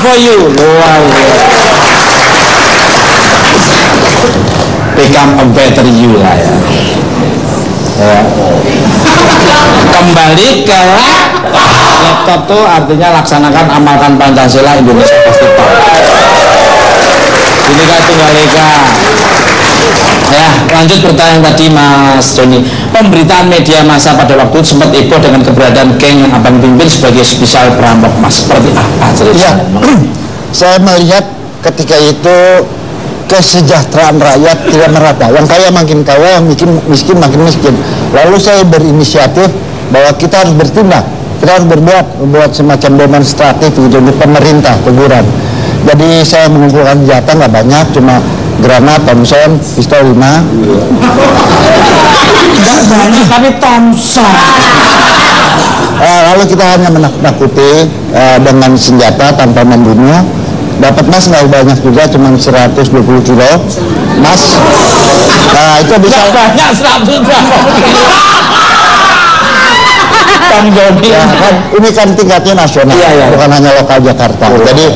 for you. Luar biasa. Become a better you lah ya. Kembali ke laptop tuh artinya laksanakan, amalkan Pancasila, Indonesia pasti top. Bineka Tunggal Ika. Ya, lanjut pertanyaan tadi Mas Joni. Pemberitaan media massa pada waktu itu sempat heboh dengan keberadaan geng yang Abang pimpin sebagai spesial perampok Mas. Seperti apa ceritanya? Ya, saya melihat ketika itu kesejahteraan rakyat tidak merata. Yang kaya makin kaya, yang miskin makin miskin. Lalu saya berinisiatif bahwa kita harus bertindak, kita harus membuat semacam demonstratif gitu di pemerintah, teguran. Jadi saya mengumpulkan senjata nggak banyak, cuma granat, Thompson, pistol 5. Nggak banyak tapi Thompson. Lalu kita hanya menakut-nakuti dengan senjata tanpa membunuh. Dapat emas nggak banyak juga, cuma 120 kilo emas. Nah itu bisa banyak 120 kilo. Ya, kan, ini kan tingkatnya nasional, bukan hanya lokal Jakarta. Jadi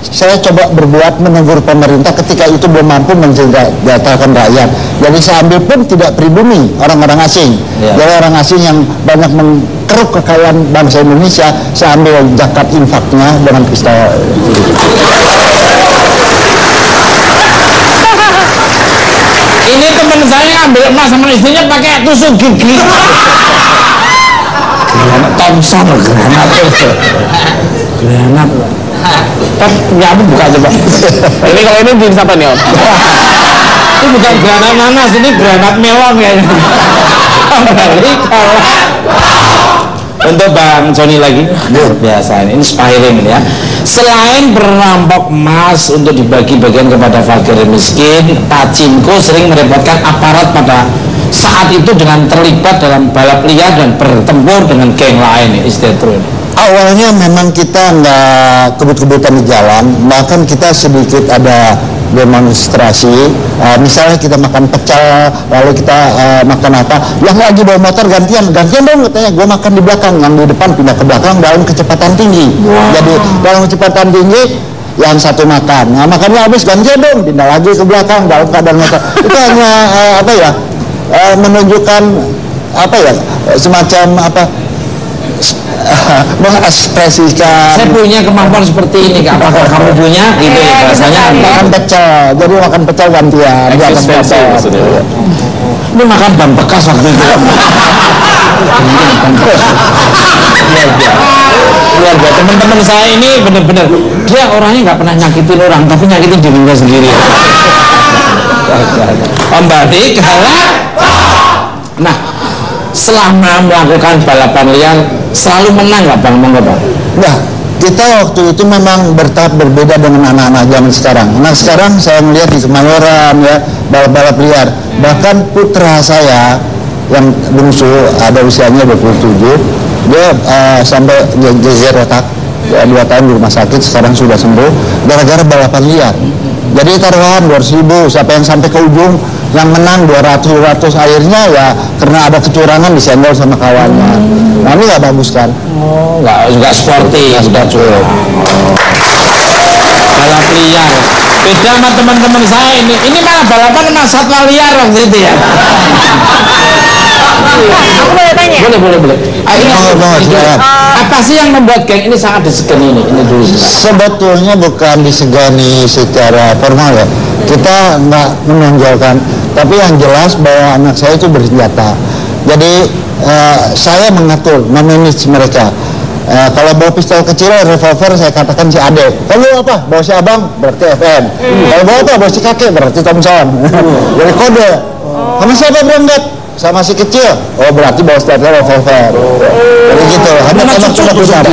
saya coba berbuat menegur pemerintah ketika itu belum mampu mensejahterakan rakyat. Jadi saya ambil pun tidak pribumi orang-orang asing. Jadi orang asing yang banyak mengkeruk kekayaan bangsa Indonesia, saya ambil zakat infaknya dengan pistol. Ini teman saya ambil emas sama istrinya pakai tusuk gigi. Granat Thompson, granat. Ya aku buka coba. Ini kalau ini jenis apa nih Om? Ini bukan granat nanas, ini granat melon kayaknya. Untuk Bang Joni lagi, biasa ini inspiring ya. Selain merampok emas untuk dibagi-bagian kepada fakir miskin, pachinko sering merepotkan aparat pada saat itu dengan terlibat dalam balap liar dan bertempur dengan geng lain. Is that true? Awalnya memang kita nggak kebut-kebutan di jalan, bahkan kita sedikit ada demonstrasi. Misalnya kita makan pecel, lalu kita makan apa, yang lagi bawa motor gantian dong katanya, gue makan di belakang, yang di depan pindah ke belakang dalam kecepatan tinggi. Jadi dalam kecepatan tinggi yang satu makan, nah makannya habis gantian dong, pindah lagi ke belakang dalam keadaan motor. Itu hanya menunjukkan semacam mengekspresikan. Saya punya kemampuan seperti ini, apakah kamu punya? Gitu ya bahasanya. Makan pecel, jadi makan pecel gantian. Ini makan ban bekas waktu itu. Luar biasa. Teman-teman saya ini benar-benar dia orangnya nggak pernah nyakitin orang, tapi nyakitin dirinya sendiri. Kembali kalah. Nah, selama melakukan balapan liar selalu menang nggak Bang? Nah, kita waktu itu memang bertahap berbeda dengan anak-anak zaman sekarang. Nah sekarang saya melihat di Kemayoran ya, balap-balap liar. Bahkan putra saya yang bungsu ada usianya 27, dia sampai geger otak, 2 tahun di rumah sakit, sekarang sudah sembuh gara-gara balapan liar. Jadi taruhan 200.000, siapa yang sampai ke ujung yang menang 200 akhirnya ya karena ada kecurangan disenggol sama kawannya. Nah ini nggak bagus kan? Oh, nggak sporty, sudah cukup. Balap liar. Beda sama teman-teman saya ini malah balapan sama satwa liar waktu itu ya. Aku boleh tanya? Boleh. Apa sih yang membuat geng ini sangat disegani ini dulu? Sebetulnya bukan disegani secara formal ya. Kita nggak menonjolkan, tapi yang jelas bahwa anak saya itu bersenjata. Jadi saya mengatur, memanage mereka. Kalau bawa pistol kecil, revolver, saya katakan si Ade. Kalau apa? Bawa si Abang, berarti FM. Kalau bawa apa? Bawa si Kakek, berarti Thompson. Jadi kode. Sama siapa berangkat? Sama si kecil. Oh berarti bawa senjata revolver. Jadi gitu. Hanya kalau sudah besar.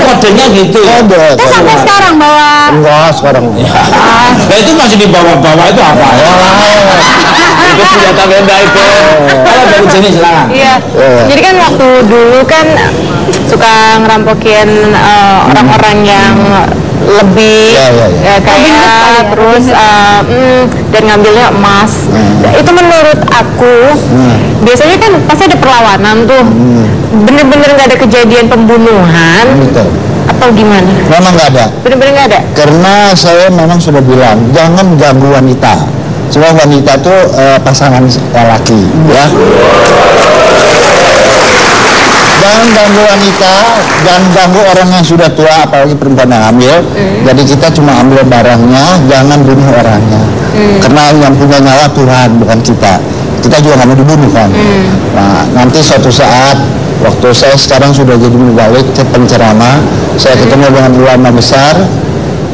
Kodenya gitu. Kode. Terus sampai sekarang bawa? Enggak, sekarang. Nah itu masih di bawah-bawah itu apa? Itu senjata benda itu. Kalau dari sini silakan. Iya. Jadi kan waktu dulu kan suka ngerampokin orang-orang yang lebih kayak terus dan ngambilnya emas. Itu menurut aku biasanya kan pasti ada perlawanan tuh. Bener-bener nggak ada kejadian pembunuhan. Betul. Atau gimana? Memang nggak ada. Bener-bener nggak ada. Karena saya memang sudah bilang jangan ganggu wanita. Cuma wanita tuh pasangan laki, ya. Jangan ganggu wanita, jangan ganggu orang yang sudah tua, apalagi perempuan yang hamil. Jadi kita cuma ambil barangnya, jangan bunuh orangnya. Karena yang punya nyawa Tuhan, bukan kita. Kita juga nggak mau dibunuh kan. Nah, nanti suatu saat, waktu saya sekarang sudah jadi mubalik, penceramah, saya ketemu dengan ulama besar.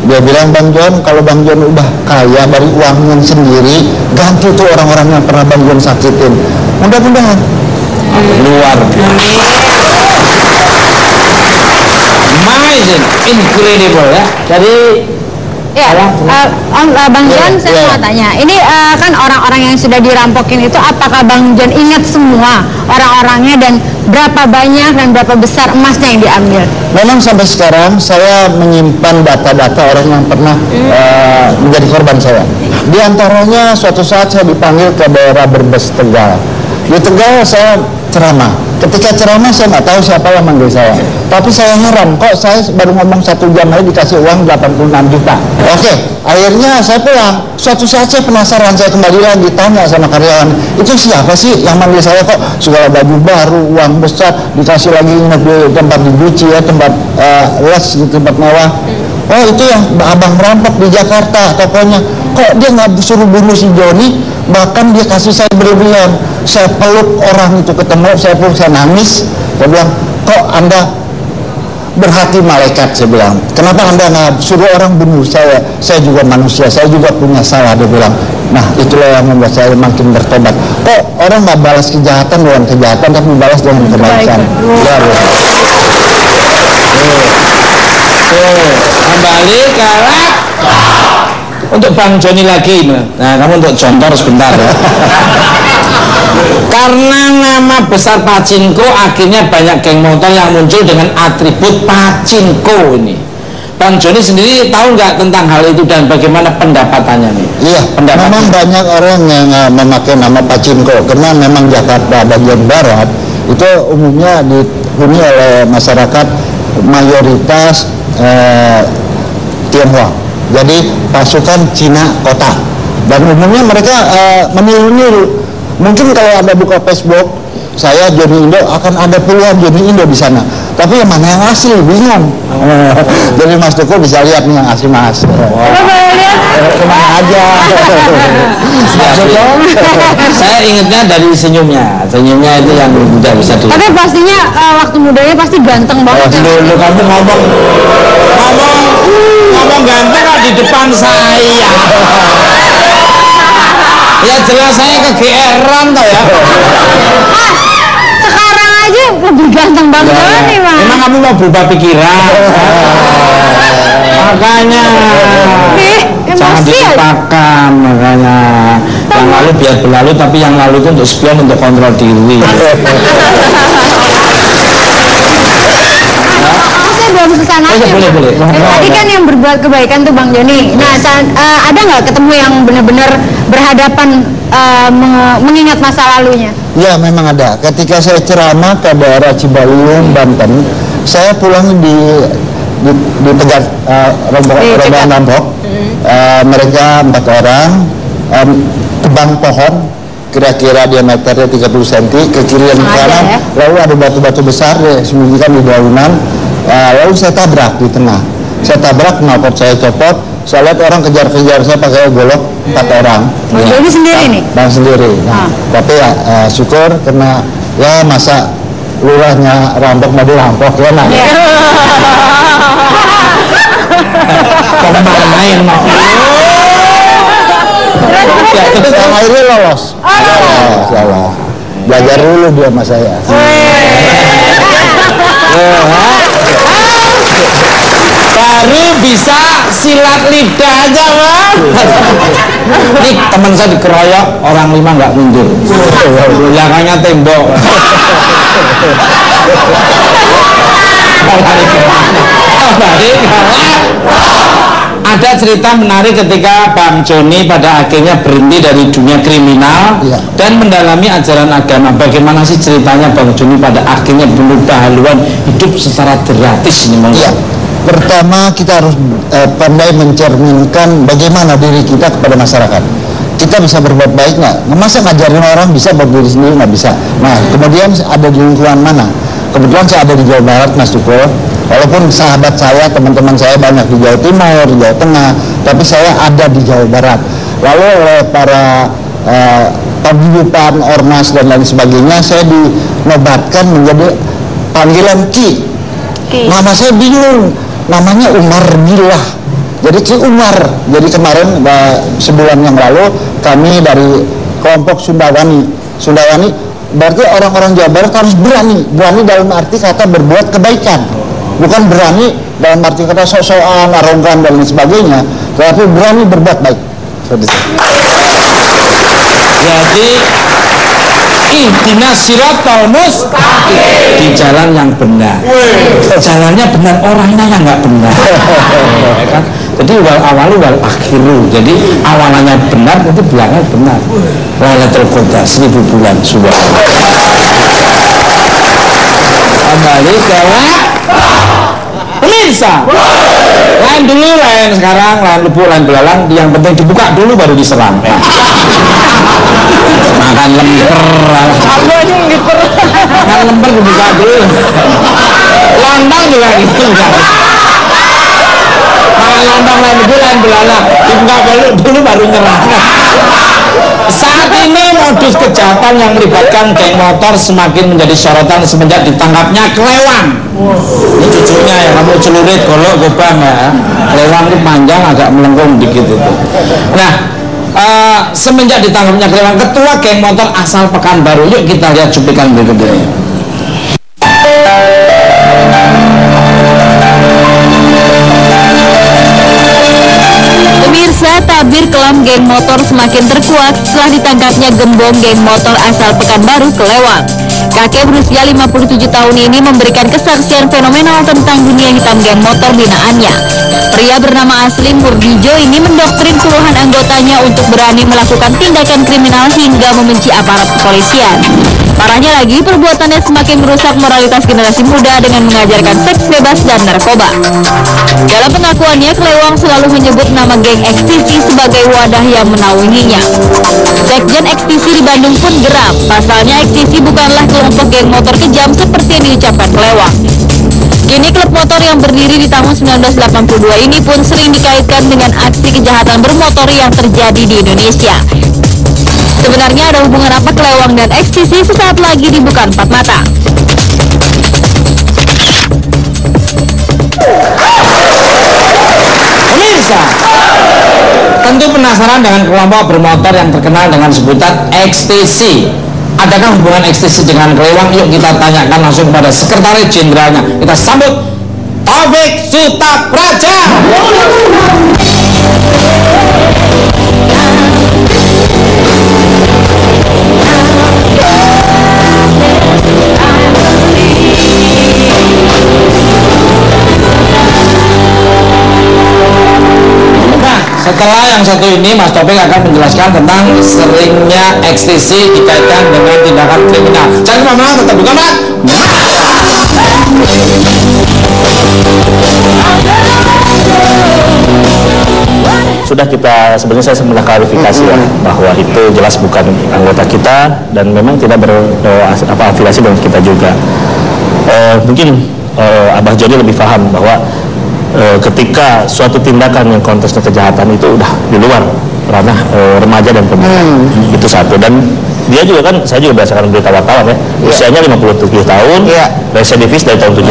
Dia bilang, Bang John, kalau Bang John udah kaya dari uangnya sendiri, ganti tuh orang-orang yang pernah Bang John sakitin. Mudah-mudahan. Luar. Amazing, incredible ya. Jadi ya, Bang John, saya mau tanya, ini kan orang-orang yang sudah dirampokin itu, apakah Bang John ingat semua orang-orangnya dan berapa banyak dan berapa besar emasnya yang diambil? Memang sampai sekarang saya menyimpan data-data orang yang pernah menjadi korban saya. Di antaranya suatu saat saya dipanggil ke daerah Brebes, Tegal. Di Tegal saya ceramah. Ketika ceramah saya nggak tahu siapa yang manggil saya. Tapi saya heran, kok saya baru ngomong 1 jam aja dikasih uang 86 juta. Oke, akhirnya saya pulang. Suatu saat saya penasaran, saya kembali lagi tanya sama karyawan, itu siapa sih yang manggil saya, kok segala baju baru, uang besar, dikasih lagi nginep di tempat di Gucci ya, tempat les di tempat mewah. Oh, itu yang abang merampok di Jakarta tokonya. Kok dia nggak suruh bunuh si Joni, bahkan dia kasih saya berlebihan. Saya peluk orang itu, ketemu saya peluk, saya nangis. Saya bilang, kok Anda berhati malaikat, saya bilang. Kenapa Anda nggak suruh orang bunuh saya? Saya juga manusia, saya juga punya salah, dia bilang. Nah, itulah yang membuat saya makin bertobat. Kok orang nggak balas kejahatan dengan kejahatan, tapi balas dengan kebaikan. Ya, kembali ke untuk Bang Joni lagi. Nah, kamu untuk contoh sebentar ya. Karena nama besar Pachinko, akhirnya banyak geng motor yang muncul dengan atribut Pachinko ini. Bang Joni sendiri tahu nggak tentang hal itu dan bagaimana pendapatannya nih? Iya, memang banyak orang yang memakai nama Pachinko karena memang Jakarta bagian barat itu umumnya dihuni oleh masyarakat mayoritas Tionghoa. Jadi pasukan Cina kota, dan umumnya mereka meniru-niru. Mungkin kalau Anda buka Facebook saya Joni Indo, akan ada puluhan Joni Indo di sana. Tapi yang mana yang asli bingung. Jadi Mas Tuku bisa lihat nih yang asli Mas. Kemana aja. Saya ingatnya dari senyumnya. Senyumnya itu yang tidak bisa dilihat. Tapi pastinya waktu mudanya pasti ganteng banget. Dulu kamu ngomong ganteng kok di depan saya. Ya jelas saya kegeeran toh ya. Sekarang aja lebih ganteng banget nih, Mas. Emang kamu mau berubah pikiran? Makanya jangan dilupakan, makanya yang lalu biar berlalu, tapi yang lalu itu untuk spion, untuk kontrol diri. Belum kesana aja. Boleh. Tadi kan yang berbuat kebaikan tuh Bang Joni. Nah, ada nggak ketemu yang benar-benar berhadapan mengingat masa lalunya? Ya, memang ada. Ketika saya ceramah ke daerah Cibaliung, Banten, saya pulang di Tegal, rombongan rampok. Mereka 4 orang tebang pohon kira-kira diameternya 30 cm ke kiri dan ke kanan, lalu ada batu-batu besar disembunyikan di daunan. Lalu saya tabrak di tengah. Saya tabrak, knalpot saya copot. Saya lihat orang kejar-kejar saya pakai golok 4 orang. Jadi sendiri nih? Bang sendiri. Nah, tapi ya syukur karena ya masa lurahnya rampok mau dirampok ya nak. Kemana main mau? Yang akhirnya lolos. Salah. Belajar dulu dia sama saya. Baru bisa silat lidah aja, Bang. Ini teman saya dikeroyok, orang 5 nggak mundur. Belakangnya tembok. Kembali ada cerita menarik ketika Bang Joni pada akhirnya berhenti dari dunia kriminal dan mendalami ajaran agama. Bagaimana sih ceritanya Bang Joni pada akhirnya berubah haluan hidup secara gratis ini? Pertama kita harus pandai mencerminkan bagaimana diri kita kepada masyarakat. Kita bisa berbuat baik nggak? Masa ngajarin orang bisa buat diri sendiri nggak bisa? Nah kemudian ada di lingkungan mana? Kebetulan saya ada di Jawa Barat, Mas Tuko. Walaupun sahabat saya, teman-teman saya banyak di Jawa Timur, di Jawa Tengah, tapi saya ada di Jawa Barat. Lalu oleh para paguyuban, ormas dan lain sebagainya, saya dinobatkan menjadi panggilan Ki. Nama saya bingung, namanya Umar Billah. Jadi Ki Umar. Jadi kemarin sebulan yang lalu kami dari kelompok Sundawani berarti orang-orang Jawa Barat harus berani dalam arti kata berbuat kebaikan, bukan berani dalam arti kata sok-sokan, arogan dan lain sebagainya, tapi berani berbuat baik. Jadi ihdinas siratal mustaqim, di jalan yang benar. Jalannya benar, orangnya yang nggak benar. Ya kan? Jadi wal awalu wal akhiru. Jadi awalannya benar, nanti belakangnya benar. Lailatul Qadar 1000 bulan subhanallah. Kembali ke pemirsa. Lain dulu, lain sekarang, lain lubuk, lain belalang. Yang penting dibuka dulu baru diserang. Makan lemper. Makan lemper dibuka dulu. Lontong juga gitu. Makan lontong lain lubuk, lain belalang. Dibuka dulu baru nyerang. Saat ini modus kejahatan yang melibatkan geng motor semakin menjadi sorotan semenjak ditangkapnya kelewang. Ini cucunya ya, kamu celurit, golok, gobang ya. Kelewang itu panjang, agak melengkung dikit itu. Nah, semenjak ditangkapnya kelewang, ketua geng motor asal Pekanbaru. Yuk kita lihat cuplikan berikut ini. Tabir kelam geng motor semakin terkuat setelah ditangkapnya gembong geng motor asal Pekanbaru kelewang. Kakek berusia 57 tahun ini memberikan kesaksian fenomenal tentang dunia hitam geng motor binaannya. Pria bernama asli Murdijo ini mendoktrin puluhan anggotanya untuk berani melakukan tindakan kriminal hingga membenci aparat kepolisian. Parahnya lagi, perbuatannya semakin merusak moralitas generasi muda dengan mengajarkan seks bebas dan narkoba. Dalam pengakuannya, kelewang selalu menyebut nama geng ekstisi sebagai wadah yang menaunginya. Sekjen ekstisi di Bandung pun geram. Pasalnya ekstisi bukanlah kelompok geng motor kejam seperti yang diucapkan kelewang. Kini klub motor yang berdiri di tahun 1982 ini pun sering dikaitkan dengan aksi kejahatan bermotor yang terjadi di Indonesia. Sebenarnya ada hubungan apa kelewang dan ekstisi? Sesaat lagi dibuka empat mata. Pemirsa, tentu penasaran dengan kelompok bermotor yang terkenal dengan sebutan ekstisi. Adakah hubungan ekstisi dengan kelewang? Yuk kita tanyakan langsung kepada sekretaris jenderalnya. Kita sambut Taufik Sutapraja. Setelah yang satu ini, Mas Taufik akan menjelaskan tentang seringnya ekstisi dikaitkan dengan tindakan kriminal. Jangan kemana-mana, tetap buka Mas. Sudah kita sebenarnya saya sudah klarifikasi ya bahwa itu jelas bukan anggota kita dan memang tidak berafiliasi dengan kita juga. Mungkin Abah Joni lebih paham bahwa ketika suatu tindakan yang konteksnya kejahatan itu udah di luar ranah remaja dan pemuda. Itu satu. Dan dia juga kan, saya juga berdasarkan berita wartawan ya, usianya 57 tahun, residivis dari tahun 70.